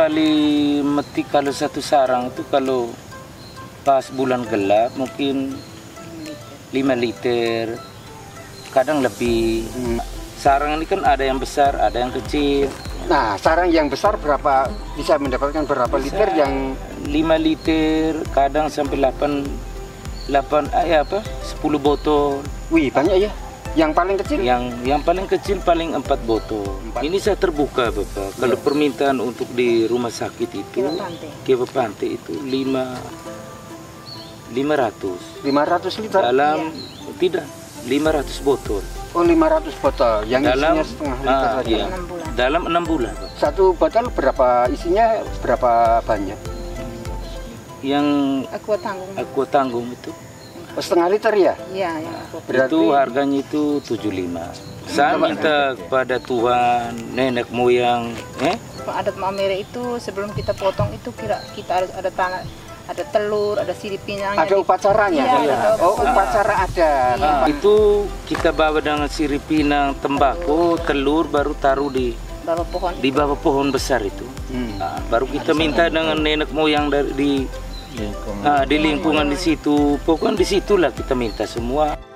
sekali metik kalau satu sarang itu kalau pas bulan gelap mungkin 5 liter, kadang lebih. Sarang ini kan ada yang besar, ada yang kecil. Nah, sarang yang besar berapa bisa mendapatkan berapa liter? Yang 5 liter, kadang sampai 10 botol. Wih, banyak ya. Yang paling kecil? Yang paling kecil paling 4 botol. Ini saya terbuka Bapak. Kalau permintaan untuk di rumah sakit itu, Kiwa Pantai itu 500 liter? Dalam tidak 500 botol. Oh, 500 botol yang Dalam, isinya setengah liter saja. iya, dalam 6 bulan. Satu botol berapa isinya, berapa banyak? Yang Aqua tanggung itu. Oh, setengah liter ya? Iya, Berarti itu harganya itu 75. Saya minta kepada Tuhan, nenek moyang, adat Mamere itu sebelum kita potong itu kita ada tanah, ada telur, ada sirip pinangnya. ada upacaranya? Iya, ada oh, upacara ada. Iya. Itu kita bawa dengan sirip pinang, tembakau, telur, baru taruh di bawah pohon besar itu. Nah, baru kita minta dengan nenek moyang di lingkungan di situ. Pokoknya di situlah kita minta semua.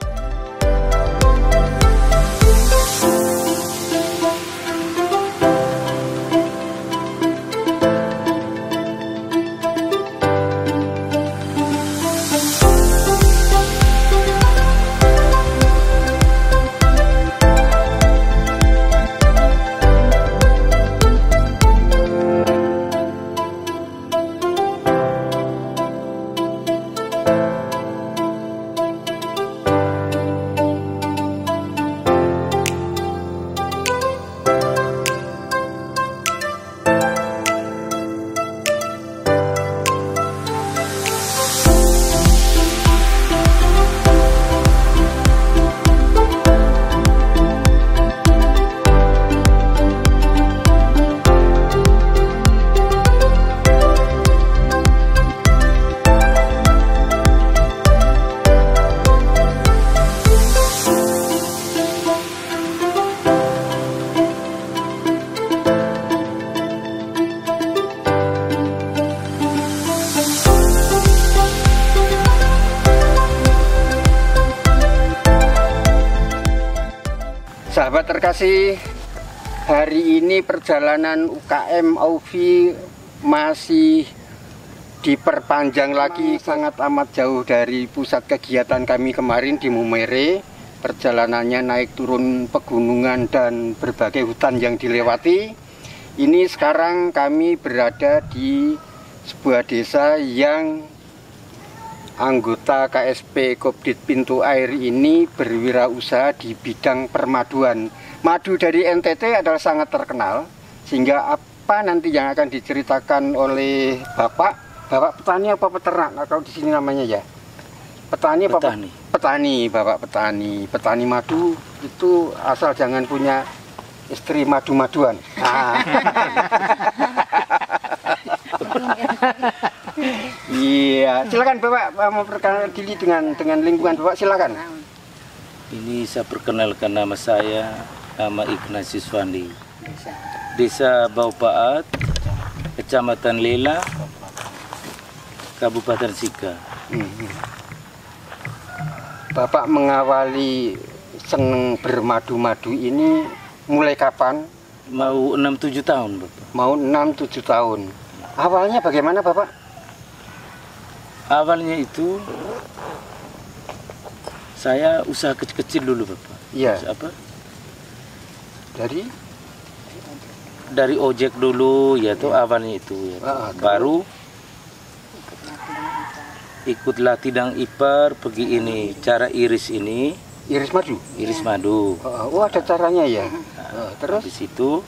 Sahabat terkasih, hari ini perjalanan UKM Aufi masih diperpanjang lagi, sangat amat jauh dari pusat kegiatan kami kemarin di Mumere. Perjalanannya naik turun pegunungan dan berbagai hutan yang dilewati. Ini sekarang kami berada di sebuah desa yang anggota KSP Kopdit Pintu Air ini berwirausaha di bidang permaduan. Madu dari NTT adalah sangat terkenal, sehingga apa nanti yang akan diceritakan oleh Bapak petani apa peternak? Nah, kalau di sini namanya ya petani apa? Petani, Bapak petani. Petani madu itu asal jangan punya istri madu-maduan. Iya, silakan Bapak mau perkenalkan diri dengan lingkungan Bapak, silakan. Ini saya perkenalkan nama saya, nama Ignatius Wandi. Desa Baupaat, Kecamatan Lela, Kabupaten Sika. Bapak mengawali seneng bermadu-madu ini mulai kapan? Mau 6-7 tahun, Bapak. Mau 6-7 tahun. Awalnya bagaimana Bapak? Awalnya itu saya usaha kecil-kecil dulu Bapak. Iya. Apa? Dari ojek dulu ya tuh awalnya itu ya. Baru ikut latidang ipar, pergi ini cara iris ini. Iris madu? Iris madu. Oh, ada caranya ya. Terus? Habis itu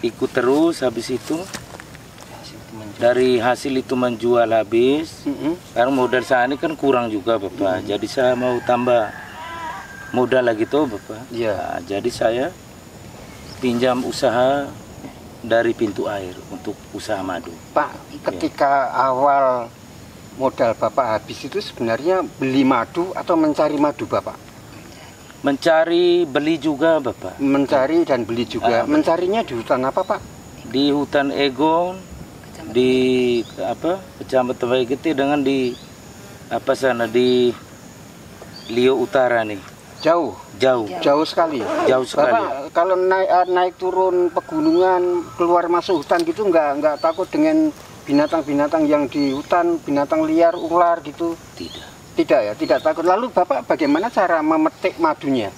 ikut terus, habis itu dari hasil itu menjual habis. Karena modal saya ini kan kurang juga Bapak. Jadi saya mau tambah modal lagi tuh Bapak. Nah, jadi saya pinjam usaha dari Pintu Air untuk usaha madu. Pak, ketika awal modal Bapak habis itu sebenarnya beli madu atau mencari madu Bapak? Mencari, beli juga Bapak. Mencari dan beli juga. Mencarinya di hutan apa Pak? di hutan Egon, di apa Kecamatan Baigeti dengan di apa sana di Lio Utara nih. Jauh sekali. Jauh sekali. Bapak kalau naik turun pegunungan, keluar masuk hutan gitu nggak takut dengan binatang-binatang yang di hutan, binatang liar, ular gitu? Tidak ya, tidak takut. Lalu Bapak bagaimana cara memetik madunya?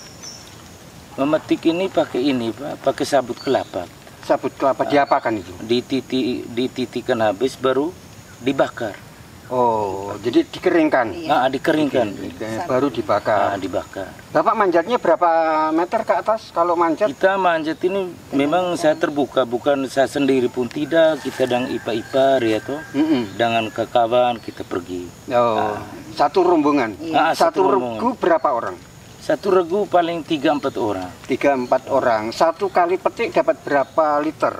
Memetik ini pakai ini Pak, pakai sabut kelapa. Sabut kelapa diapakan itu? Dititikan habis baru dibakar. Oh, jadi dikeringkan. Nah, dikeringkan. Baru dibakar. Nah, dibakar. Bapak manjatnya berapa meter ke atas kalau manjat? Kita manjat ini memang saya terbuka, bukan saya sendiri pun tidak. Kita dengan ipar ya toh. Dengan kawan kita pergi. Oh, satu rombongan. Satu rombongan. regu berapa orang? Satu regu paling 3-4 orang. 3-4 orang. Satu kali petik dapat berapa liter?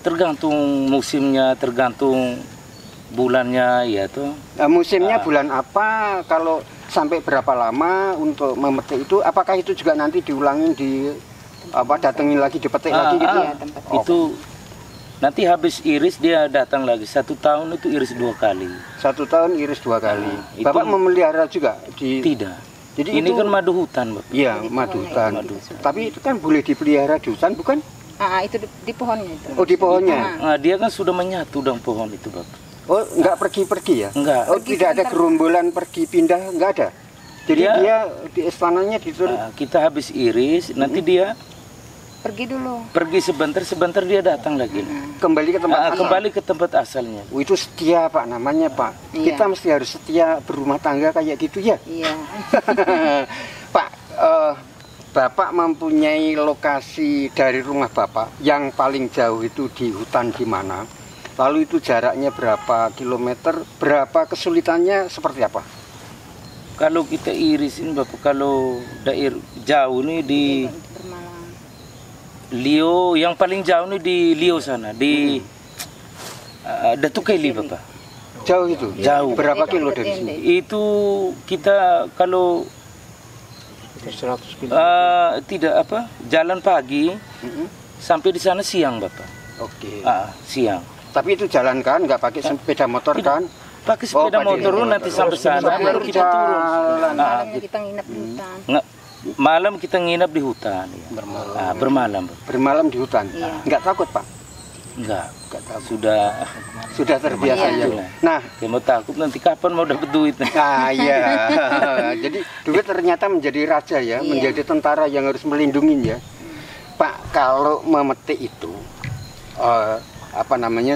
Tergantung musimnya, tergantung bulannya ya tuh. Musimnya bulan apa? Kalau sampai berapa lama untuk memetik itu? Apakah itu juga nanti diulangin di datengin lagi dipetik lagi gitu? Itu nanti habis iris dia datang lagi. 1 tahun itu iris 2 kali. 1 tahun iris 2 kali. Bapak itu, memelihara juga? Tidak. Jadi ini itu, kan madu hutan, Bapak. Iya, madu hutan. Tapi itu kan boleh dipelihara di hutan, bukan? Itu di pohonnya itu. Oh, di pohonnya. Nah, dia kan sudah menyatu dengan pohon itu, Bapak. Oh, enggak pergi-pergi ya? Enggak. Oh, tidak ada gerombolan pergi pindah, enggak ada. Jadi dia di istananya dituruh. Kita habis iris, nanti dia pergi dulu. Pergi sebentar dia datang lagi. Kembali ke tempat asal. Kembali ke tempat asalnya. Oh, itu setia, Pak, namanya, Pak. Kita mesti harus setia berumah tangga kayak gitu ya. Iya. Pak, Bapak mempunyai lokasi dari rumah Bapak yang paling jauh itu di hutan di mana? Lalu itu jaraknya berapa kilometer, berapa kesulitannya seperti apa? Kalau kita irisin Bapak, kalau daerah jauh nih di Lio, yang paling jauh nih di Lio sana, di Datukeli Bapak. Jauh itu? Jauh. Berapa kilo dari sini? Itu kita kalau 100 kilo. Tidak jalan pagi sampai di sana siang Bapak. Oke. Siang. Tapi itu jalan kan, nggak pakai sepeda motor kan? Pakai sepeda motor nanti sampai sana baru kita turun. Malamnya kita nginep di hutan. Malam kita nginep di hutan. Bermalam. Bermalam. Bermalam di hutan. Iya. Nggak takut, Pak? Enggak takut. Sudah terbiasa ya. Nah, mau takut nanti kapan mau dapat duit? Iya. Jadi duit ternyata menjadi raja ya, menjadi tentara yang harus melindungi ya. Pak, kalau memetik itu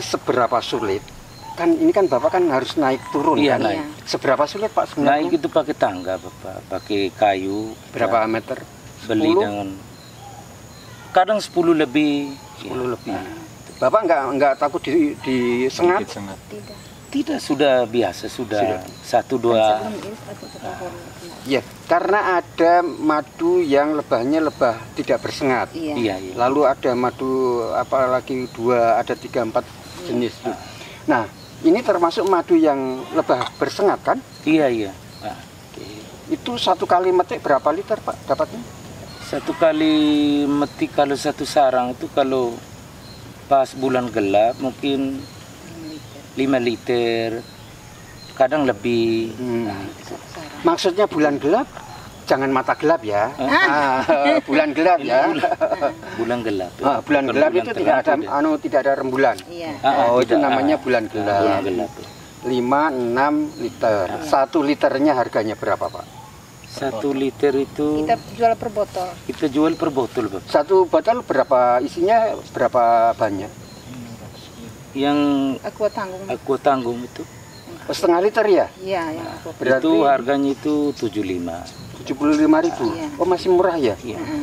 seberapa sulit? Kan ini kan Bapak kan harus naik turun kan? Naik. Seberapa sulit Pak sebenarnya? Naik itu pakai tangga Bapak, pakai kayu. Berapa meter? Beli 10? Dengan kadang 10 lebih. 10 lebih. Bapak nggak takut disengat? Tidak, sudah biasa, sudah 1-2. Ya, karena ada madu yang lebahnya lebah tidak bersengat. Iya. Lalu ada madu apalagi 2, ada 3-4 jenis. Nah, ini termasuk madu yang lebah bersengat kan? Iya. Itu satu kali metik berapa liter Pak dapatnya? Satu kali metik kalau satu sarang itu kalau pas bulan gelap mungkin 5 liter, kadang lebih. Maksudnya bulan gelap? Jangan mata gelap ya. Bulan gelap ya. Bulan gelap. Bulan gelap itu tidak ada rembulan. Itu namanya bulan gelap. 5-6 liter. 1 liternya harganya berapa Pak? 1 liter itu kita jual per botol. Kita jual per botol Bapak. 1 botol berapa isinya? Berapa banyak? Yang Aqua tanggung itu. Setengah liter ya? Iya. Berarti itu harganya itu 75. 75.000. Oh, masih murah ya?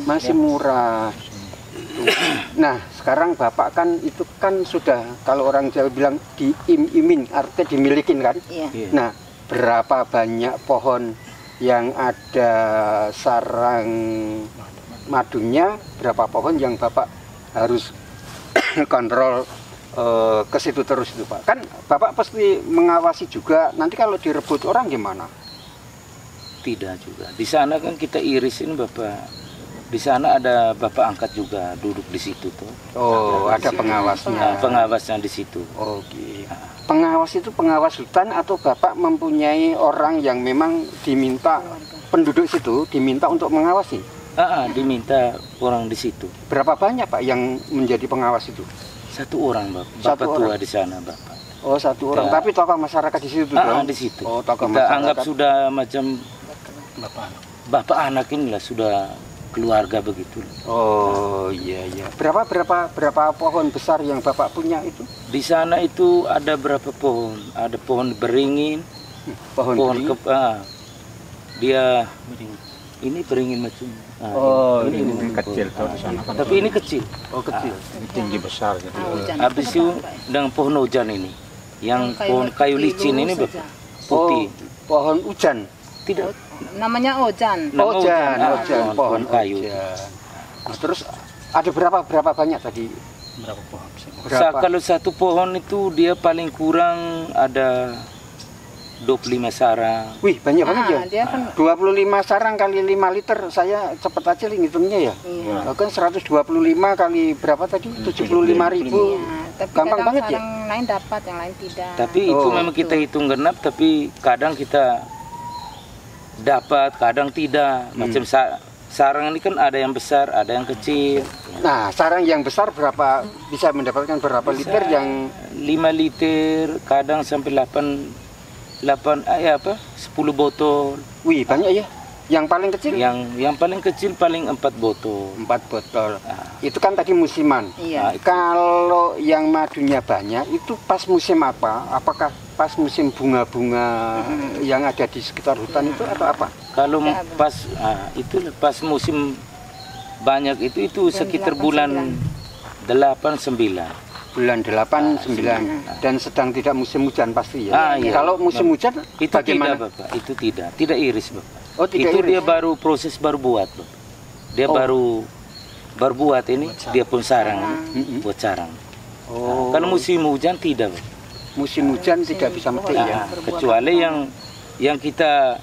Masih murah. Nah, sekarang Bapak kan itu kan sudah kalau orang Jawa bilang diim-imin, artinya dimilikin kan? Nah, berapa banyak pohon yang ada sarang madunya, berapa pohon yang Bapak harus kontrol ke situ terus itu Pak? Kan Bapak pasti mengawasi juga, nanti kalau direbut orang gimana? Tidak juga. Di sana kan kita irisin Bapak Di sana ada bapak angkat juga duduk di situ tuh. Oh, ada pengawasnya. Nah, pengawasnya di situ. Oke. Pengawas itu pengawas hutan atau bapak mempunyai orang yang memang diminta penduduk situ diminta untuk mengawasi? Diminta orang di situ. Berapa banyak pak yang menjadi pengawas itu? Satu orang bapak. Satu Bapak tua orang? di sana bapak. Oh, satu orang. Ya. Tapi tokoh masyarakat di situ dong? Di situ. Oh, tokoh Kita masyarakat. anggap sudah macam bapak anak inilah, sudah keluarga begitu. Oh iya iya. Berapa pohon besar yang bapak punya itu? Di sana itu ada berapa pohon? Ada pohon beringin, Pohon beringin? Dia ini beringin macam. Ini kecil tuh di sana kan. Tapi ini kecil. Oh kecil. Ini tinggi besar gitu. Habis itu dengan pohon hujan ini, yang pohon kayu licin ini bapak, putih. Pohon hujan. Tidak. Namanya ojan. Ojan, pohon pohon kayu. ojan. Nah, terus ada berapa banyak tadi? Berapa pohon sih? Kalau satu pohon itu dia paling kurang ada 25 sarang. Wih, banyak banget ya. Dia kan 25 sarang kali 5 liter, saya cepet aja ngitungnya ya. iya. Kan 125 kali berapa tadi? 75.000. Iya, tapi Gampang kadang banget ya? sarang lain dapat, yang lain tidak. Tapi itu Oh, memang kita hitung genap, tapi kadang kita dapat, kadang tidak. Macam sarang ini kan ada yang besar, ada yang kecil. Nah, sarang yang besar berapa bisa mendapatkan berapa Bisa liter yang 5 liter, kadang sampai 10 botol. wih, banyak ya. Yang paling kecil Yang paling kecil paling 4 botol. 4 botol. Itu kan tadi musiman. Iya. Kalau yang madunya banyak itu pas musim apa? Apakah pas musim bunga-bunga yang ada di sekitar hutan itu atau apa? Kalau Ya, pas pas musim banyak itu sekitar bulan 8-9. Bulan 8, 9 dan sedang tidak musim hujan pasti ya. Iya. Kalau musim hujan Itu bagaimana? tidak bapak, itu tidak iris bapak. Oh, tidak Itu iris. dia baru proses baru buat bapak. Dia Oh. baru buat ini, dia pun sarang buat sarang. Oh, Kalau musim hujan tidak bapak. musim hujan tidak bisa metik ya. Kecuali yang kita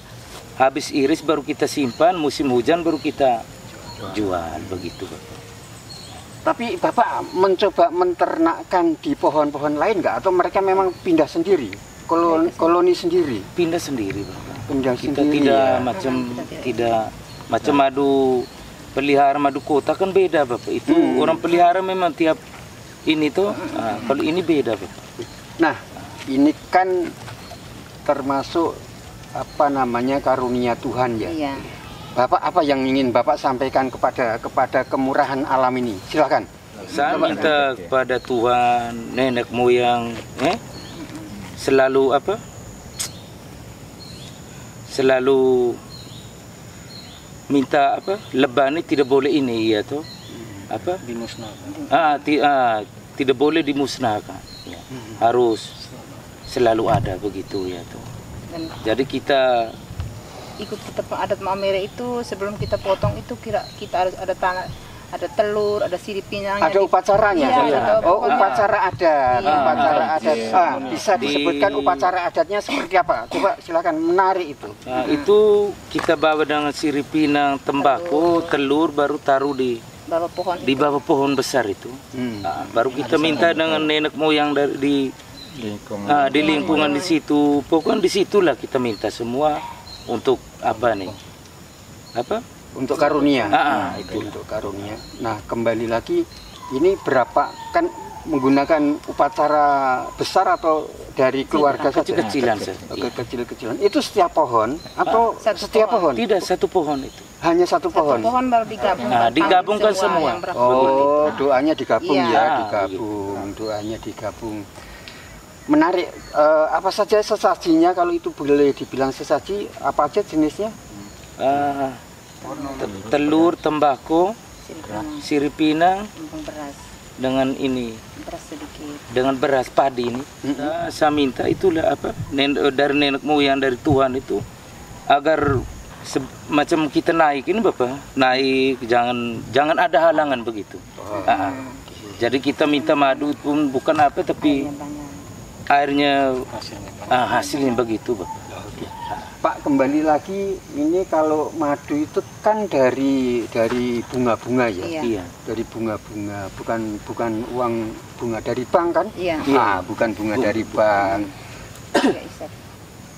habis iris baru kita simpan, musim hujan baru kita jual begitu bapak. Tapi Bapak mencoba menternakkan di pohon-pohon lain nggak? Atau mereka memang pindah sendiri? Koloni sendiri? Pindah sendiri bapak. Pindah Kita sendiri tidak ya? macam madu pelihara madu kota kan beda bapak. Itu orang pelihara memang tiap ini tuh. Kalau ini beda bapak. Nah, ini kan termasuk apa namanya karunia Tuhan ya. Iya. Bapak apa yang ingin Bapak sampaikan kepada kemurahan alam ini? Silakan. Saya minta kepada Tuhan, nenek moyang, selalu selalu minta lebah ini tidak boleh ini ya tuh dimusnahkan. Tidak boleh dimusnahkan. Ya. Harus selalu ada begitu ya tuh. Dan Jadi kita ikut kita adat Maumere itu sebelum kita potong itu kita harus ada tanah, ada telur, ada sirip pinangnya. Ada upacaranya? Iya, ada Oh, pokoknya. upacara adat. Iya. Upacara adat. Bisa Di- disebutkan upacara adatnya seperti apa? Coba silakan, menarik itu. itu kita bawa dengan sirip pinang, tembakau, telur baru taruh di Bawa pohon bawah pohon besar itu. Baru kita minta dengan nenek moyang di lingkungan di situ. Pokoknya di situlah kita minta semua untuk Untuk karunia. itu. Untuk karunia. Nah, kembali lagi, ini berapa kan menggunakan upacara besar atau dari keluarga saja? Kecil-kecilan saja. Kecil-kecilan. Itu setiap pohon atau Satu setiap pohon? Tidak, satu pohon itu. Hanya satu Satu pohon. pohon baru digabung. digabungkan semua. yang berapa Oh, doanya digabung Iya. ya, digabung. Doanya digabung. Menarik. Apa saja sesajinya kalau itu boleh dibilang sesaji? Apa aja jenisnya? Telur, tembakau, sirip pinang beras, dengan ini, beras sedikit. dengan beras padi ini. Saya minta itulah dari nenek moyang, dari Tuhan itu agar macam kita naik ini bapak, naik jangan ada halangan begitu. Jadi kita minta madu pun bukan tapi Banyak. airnya hasilnya begitu bapak. Pak, kembali lagi, ini kalau madu itu kan dari bunga-bunga ya? Iya. Iya. Dari bunga-bunga, bukan uang bunga dari bank kan? Iya. Nah, bukan bunga dari bank. Iya, Isap.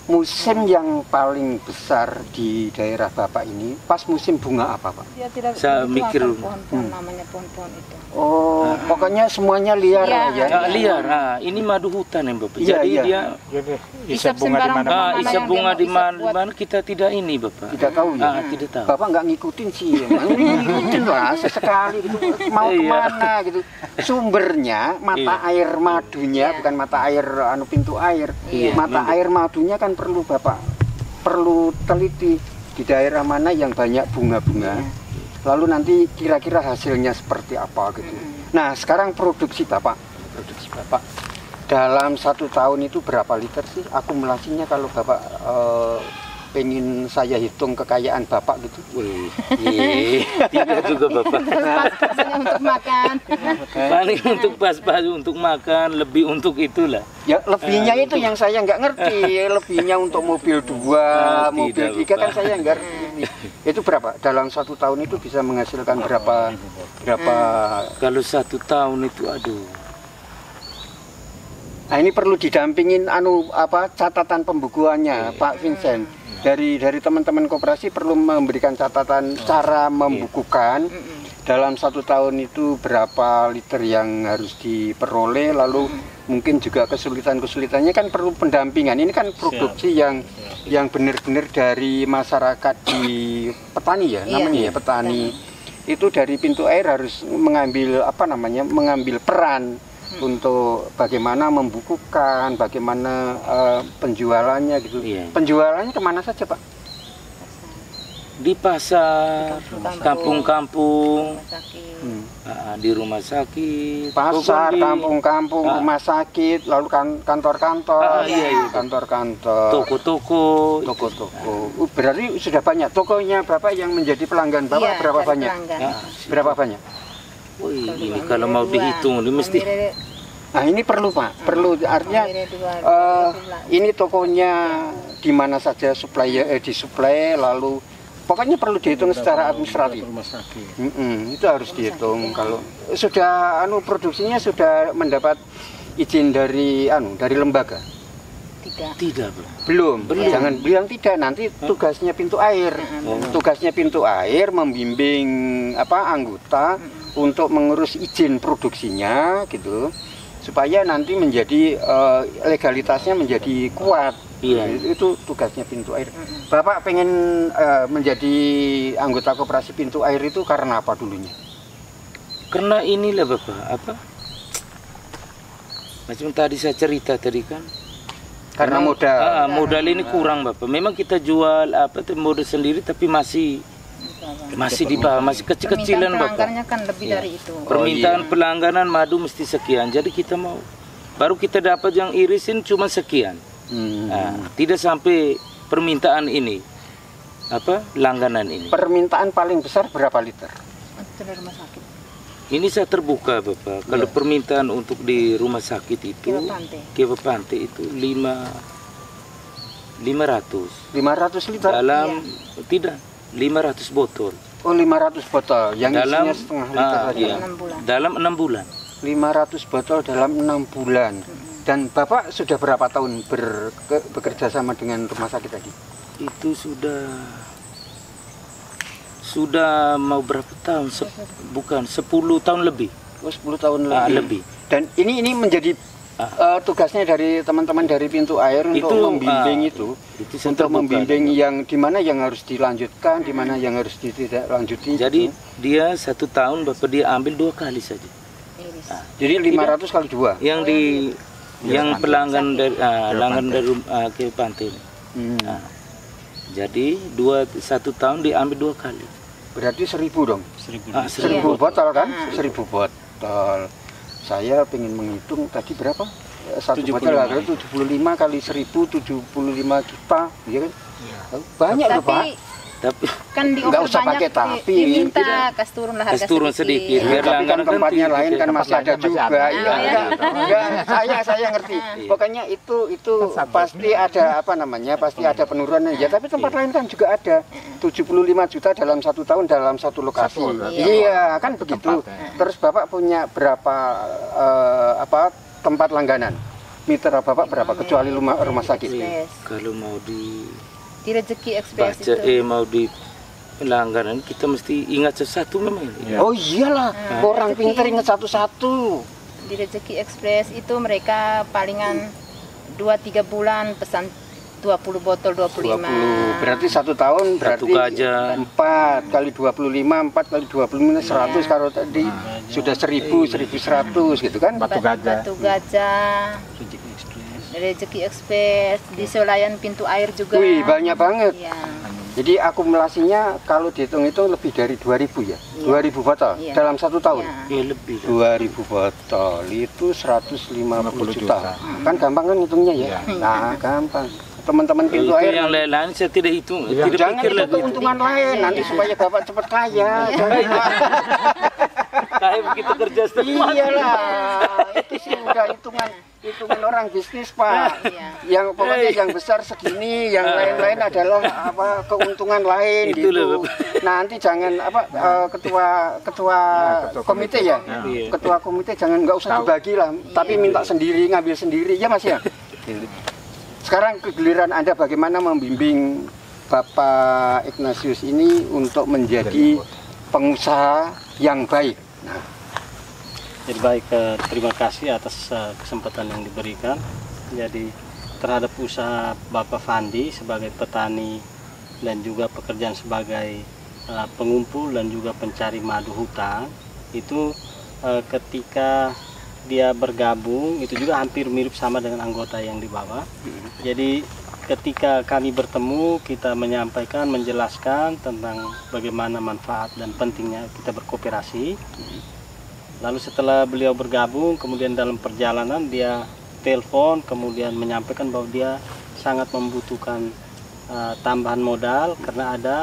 Musim yang paling besar di daerah Bapak ini, pas musim bunga apa, Pak? Dia tidak Saya itu mikir akan pohon-pohon, namanya pohon-pohon itu. Oh, pokoknya semuanya liar Iya. ya? Ah, liar. Ah, ini madu hutan ya Bapak. Iya, Jadi iya. dia Jadi Isap isap bunga di sembarang mana? bunga. ah, Mana isap yang bunga dia di mau isap buat- mana kita tidak ini Bapak. Tidak tahu ya? Ah, tidak tahu. Bapak nggak ngikutin sih, ngikutin lah sesekali gitu. Mau Iya. kemana gitu. Sumbernya mata Iya. air madunya, Iya. bukan mata air pintu air. Iya. Mata air madunya kan perlu teliti di daerah mana yang banyak bunga-bunga. Lalu nanti kira-kira hasilnya seperti apa gitu. Nah sekarang produksi Bapak dalam 1 tahun itu berapa liter sih akumulasinya kalau Bapak pengen saya hitung kekayaan Bapak gitu? Wih, tidak juga Bapak. Pas-pasnya untuk makan. Paling untuk pas-pas untuk makan, lebih untuk itulah. Ya lebihnya itu yang saya nggak ngerti. Lebihnya untuk mobil 2, mobil tidak, 3 kan Bapak. saya nggak ngerti. Itu berapa? Dalam 1 tahun itu bisa menghasilkan berapa? Kalau 1 tahun itu aduh. Nah ini perlu didampingin catatan pembukuannya Pak Vincent. Dari teman-teman koperasi perlu memberikan catatan cara membukukan dalam 1 tahun itu berapa liter yang harus diperoleh, lalu mungkin juga kesulitannya kan perlu pendampingan. Ini kan produksi yang benar-benar dari masyarakat di petani ya, Iya. namanya ya petani. Itu dari pintu air harus mengambil mengambil peran untuk bagaimana membukukan, bagaimana penjualannya gitu. Iya. Penjualannya kemana saja Pak? Di pasar, kampung-kampung, Rumah sakit. di rumah sakit, Pasar, pokoknya kampung-kampung, rumah sakit, lalu kantor-kantor, iya. kantor-kantor, toko-toko. toko-toko. Berarti sudah banyak tokonya Bapak yang menjadi pelanggan Bapak Iya, berapa dari banyak? pelanggan. Ah, Berapa banyak? wih, ini kalau mau dihitung ini mesti. Nah ini perlu Pak, perlu artinya ini tokonya di mana saja disuplai, lalu pokoknya perlu dihitung secara administratif. Rumah sakit. Itu harus dihitung. Kalau sudah produksinya sudah mendapat izin dari lembaga. Tidak, Bro. Belum. Jangan bilang tidak, nanti tugasnya pintu air. Tugasnya pintu air membimbing anggota untuk mengurus izin produksinya gitu. Supaya nanti menjadi legalitasnya menjadi kuat. Iya. Itu tugasnya pintu air. Bapak pengen menjadi anggota koperasi pintu air itu karena apa dulunya? Karena inilah Bapak, macam tadi saya cerita tadi kan. Karena modal. Modal ini kurang Bapak. Memang kita jual modal sendiri tapi masih di bawah, masih kecil-kecilan Bapak. Pelanggannya kan lebih dari itu. Permintaan pelangganan madu mesti sekian. Jadi kita mau baru kita dapat yang irisin cuma sekian. Tidak sampai permintaan ini langganan ini. Permintaan paling besar berapa liter? Itu dari rumah sakit. Ini saya terbuka Bapak. Kalau permintaan untuk di rumah sakit itu Kiwa Pantai itu 500 liter? dalam tidak 500 botol. Oh 500 botol yang Dalam isinya setengah liter saja. iya, 6 bulan. dalam 6 bulan. 500 botol dalam 6 bulan. Dan Bapak sudah berapa tahun bekerja sama dengan rumah sakit tadi? Itu sudah mau berapa tahun? Bukan 10 tahun lebih. Oh 10 tahun lebih. Lebih. Dan ini menjadi tugasnya dari teman-teman dari pintu air untuk membimbing itu saya untuk terbuka. membimbing yang di mana yang harus dilanjutkan, di mana yang harus tidak lanjuti. Jadi dia 1 tahun Bapak dia ambil 2 kali saja. Jadi 500 kali 2. Yang pelanggan dari langgan dari ke pantai. Jadi 1 tahun diambil 2 kali. Berarti 1000 dong. 1000. 1000 botol kan? 1000 botol. Saya pengen menghitung tadi berapa? 1 botol ada 75 kali 1000 75 juta, ya kan? Banyak loh Pak. Tapi Kan Jangan di nggak usah banyak, pakai tapi. diminta Tidak. kasih turun lah harga Kasih turun sedikit. Ya, Biar tapi kan langganan tempatnya tinggi, lain kan tempat masih ada lain masih juga. ada. Iya, enggak, saya ngerti. Pokoknya itu pasti ada apa namanya, pasti ada penurunan ya. Tapi tempat lain kan juga ada 75 juta dalam 1 tahun dalam satu lokasi. Iya, kan begitu. Terus Bapak punya berapa tempat langganan? Mitra Bapak berapa kecuali rumah sakit? Express. Kalau mau di Di Rezeki Express baca itu. mau di langganan kita mesti ingat sesuatu memang. Iya. Oh iyalah, orang pintar ingat satu-satu. Di Rezeki Express itu mereka palingan 2-3 bulan pesan 20 botol 25. 20. Berarti 1 tahun berarti gajah. 4 kali 25, 4 kali 25 100 kalau tadi sudah 1000, 1100 gitu kan? Batu gajah. Batu gajah. Rezeki Express. Rezeki Express di Selayan pintu air juga. Wih, banyak banget. Iya. Jadi akumulasinya kalau dihitung-hitung lebih dari 2000 ya? 2000 botol Iya. dalam 1 tahun? Iya. Ya lebih. 2000 botol itu 150 juta. Kan gampang kan hitungnya ya? Nah, gampang. Teman-teman pintu Itu air yang lain-lain saya tidak hitung, tidak jangan pikir itu lagi. keuntungan lain nanti supaya Bapak cepat kaya. Kayak begitu kerja semua. Iyalah, itu sih udah hitungan orang bisnis Pak. Iya. Yang pokoknya yang besar segini, yang lain-lain adalah keuntungan lain Itu gitu. loh. Nanti jangan ketua komite ya, Iya. ketua komite jangan nggak usah dibagi lah, tapi minta sendiri ngambil sendiri ya Mas ya. Sekarang giliran Anda bagaimana membimbing Bapak Ignatius ini untuk menjadi pengusaha yang baik. Nah, Jadi baik, terima kasih atas kesempatan yang diberikan. Jadi terhadap usaha Bapak Fandi sebagai petani dan juga pekerjaan sebagai pengumpul dan juga pencari madu hutan itu ketika dia bergabung itu juga hampir mirip sama dengan anggota yang di bawah. Jadi ketika kami bertemu kita menyampaikan, menjelaskan tentang bagaimana manfaat dan pentingnya kita berkooperasi. Lalu setelah beliau bergabung, kemudian dalam perjalanan dia telepon, kemudian menyampaikan bahwa dia sangat membutuhkan tambahan modal karena ada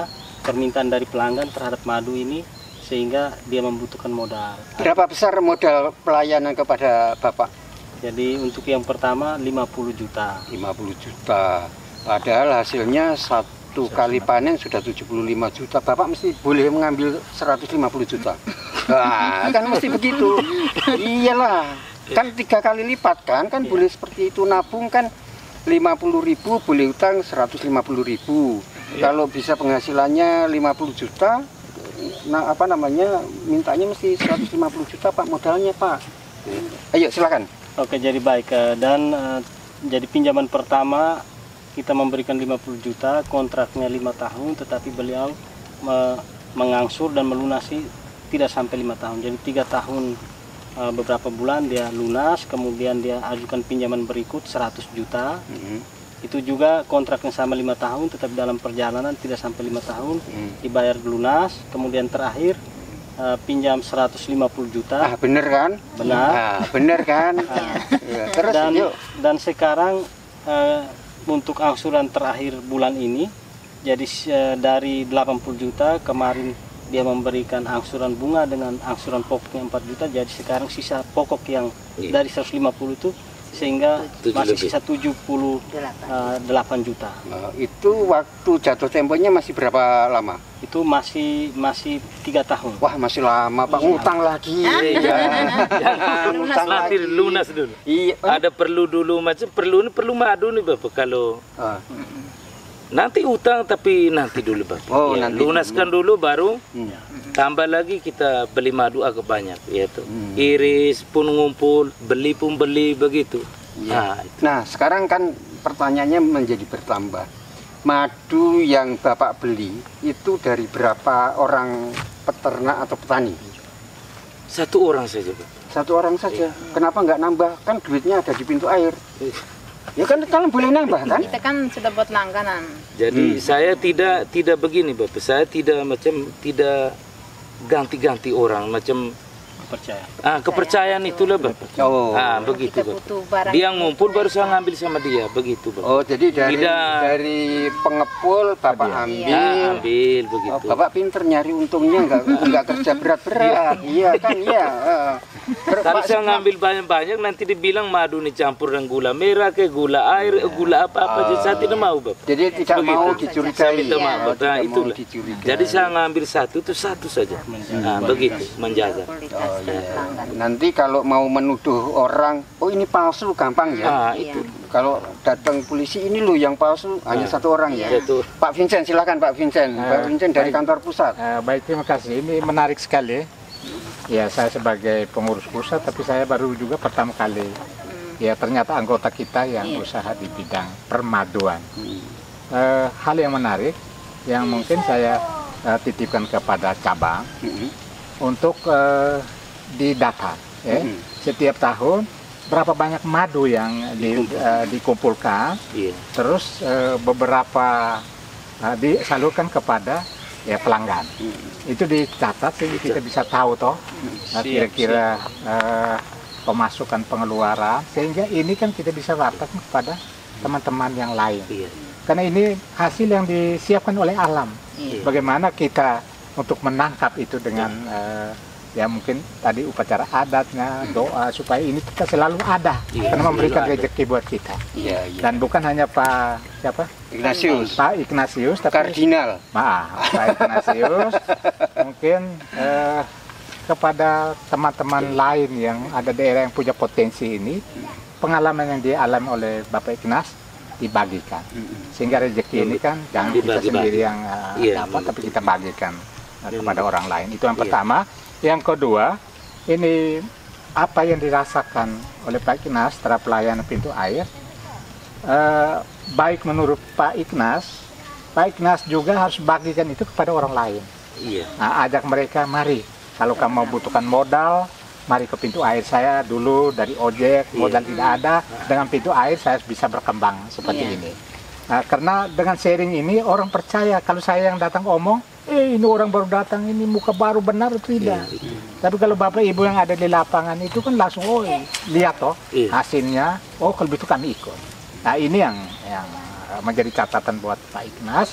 permintaan dari pelanggan terhadap madu ini, sehingga dia membutuhkan modal. berapa besar modal pelayanan kepada Bapak? Jadi untuk yang pertama 50 juta. 50 juta. Padahal hasilnya 1 kali panen sudah 75 juta. Bapak mesti boleh mengambil 150 juta. Nah, kan mesti begitu. Iyalah. Kan 3 kali lipat kan boleh seperti itu. Nabung kan 50.000, boleh utang 150.000. Kalau bisa penghasilannya 50 juta, mintanya mesti 150 juta Pak modalnya Pak. Ayo silakan. Oke, jadi baik, dan jadi pinjaman pertama kita memberikan 50 juta, kontraknya 5 tahun, tetapi beliau mengangsur dan melunasi tidak sampai 5 tahun. Jadi 3 tahun beberapa bulan dia lunas, kemudian dia ajukan pinjaman berikut 100 juta. Itu juga kontraknya sama 5 tahun, tetapi dalam perjalanan tidak sampai 5 tahun dibayar lunas. Kemudian terakhir pinjam 150 juta. Bener kan? Benar. Bener kan? Terus dan sekarang untuk angsuran terakhir bulan ini, jadi dari 80 juta kemarin dia memberikan angsuran bunga dengan angsuran pokoknya 4 juta, jadi sekarang sisa pokok yang dari 150 itu sehingga masih sisa 78 juta. Itu waktu jatuh temponya masih berapa lama? Itu masih 3 tahun. Wah masih lama Pak, ngutang lagi. Nanti lunas dulu. Iya. Ada perlu dulu perlu madu nih Bapak kalau nanti utang tapi nanti dulu Bapak. Nanti lunaskan dulu baru tambah lagi kita beli madu agak banyak yaitu iris pun ngumpul, beli pun beli begitu. Nah sekarang kan pertanyaannya menjadi bertambah. Madu yang Bapak beli itu dari berapa orang peternak atau petani? 1 orang saja Pak. 1 orang saja. Kenapa nggak nambah? Kan duitnya ada di pintu air. Ya kan kalian boleh nambah kan? Kita kan sudah buat langganan. Jadi saya tidak begini Bapak. Saya tidak ganti-ganti orang macam kepercayaan. Kepercayaan itulah Bapak. Oh. Begitu Kita Bapak. butuh barang Dia ini. ngumpul baru saya ngambil sama dia, begitu Bapak. Oh, jadi dari pengepul Bapak ambil. Ambil begitu. Oh, Bapak pinter nyari untungnya, nggak kerja berat-berat. Iya kan, iya. Tapi saya ngambil banyak-banyak nanti dibilang madu nih campur dengan gula merah, ke gula air, gula apa-apa. Jadi saya tidak mau Bapak. Jadi tidak mau dicurigai. Saya minta maaf, Oh, Bapak. tidak mau Itulah. dicurigai. Jadi saya ngambil satu itu satu saja. Begitu, menjaga. kualitas pelanggan. Nanti kalau mau menuduh orang, oh ini palsu, gampang ya. Itu. Kalau datang polisi, ini loh yang palsu, hanya satu orang ya. Betul. Pak Vincent, silakan Pak Vincent. Pak Vincent dari kantor pusat. Baik, terima kasih. Ini menarik sekali. Ya, saya sebagai pengurus pusat, tapi saya baru juga pertama kali. Ya, ternyata anggota kita yang usaha di bidang permaduan. Hal yang menarik, yang mungkin saya titipkan kepada cabang untuk didata. Ya. Setiap tahun berapa banyak madu yang dikumpulkan, terus beberapa disalurkan kepada pelanggan. Itu dicatat sehingga kita bisa tahu toh kira-kira pemasukan pengeluaran, sehingga ini kan kita bisa wartakan kepada teman-teman yang lain. Karena ini hasil yang disiapkan oleh alam. Bagaimana kita untuk menangkap itu dengan ya mungkin tadi upacara adatnya, doa supaya ini kita selalu ada, karena memberikan rezeki buat kita. Dan bukan hanya Pak siapa? Ignatius. Pak Ignatius, tapi Kardinal. Maaf, Pak Ignatius mungkin kepada teman-teman lain yang ada daerah yang punya potensi ini, pengalaman yang dialami oleh Bapak Ignas dibagikan, sehingga rezeki ini kan jangan kita sendiri yang dapat, tapi kita bagikan kepada orang lain. Itu yang pertama. Yang kedua, ini apa yang dirasakan oleh Pak Ignas setelah pelayanan pintu air, baik menurut Pak Ignas juga harus bagikan itu kepada orang lain. Nah, ajak mereka, mari, kalau kamu membutuhkan modal, mari ke pintu air saya dulu dari ojek, modal tidak ada, dengan pintu air saya bisa berkembang seperti ini. Nah, karena dengan sharing ini orang percaya kalau saya yang datang omong, ini orang baru datang, ini muka baru, benar atau tidak. Tapi kalau Bapak Ibu yang ada di lapangan itu kan langsung, oh lihat toh hasilnya, oh kalau begitu kami ikut. Nah ini yang menjadi catatan buat Pak Ignas,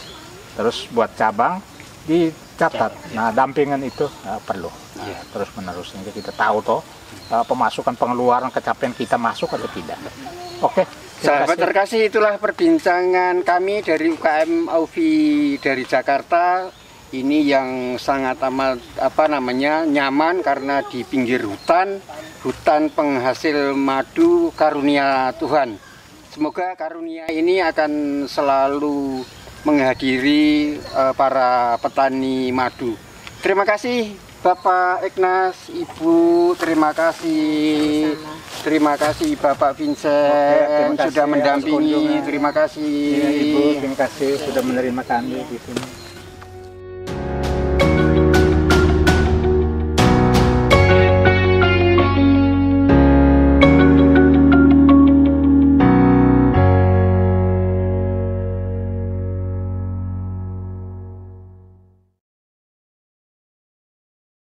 terus buat cabang dicatat. Nah dampingan itu perlu terus menerus, sehingga kita tahu toh pemasukan pengeluaran capaian kita masuk atau tidak. Oke. Sahabat terkasih, itulah perbincangan kami dari UKM Aufi dari Jakarta. Ini yang sangat amat nyaman karena di pinggir hutan penghasil madu karunia Tuhan. Semoga karunia ini akan selalu menghadiri para petani madu. Terima kasih Bapak Ignas, Ibu, terima kasih. Terima kasih Bapak Vincent sudah mendampingi. Terima kasih Ibu, terima kasih sudah menerima kami di sini.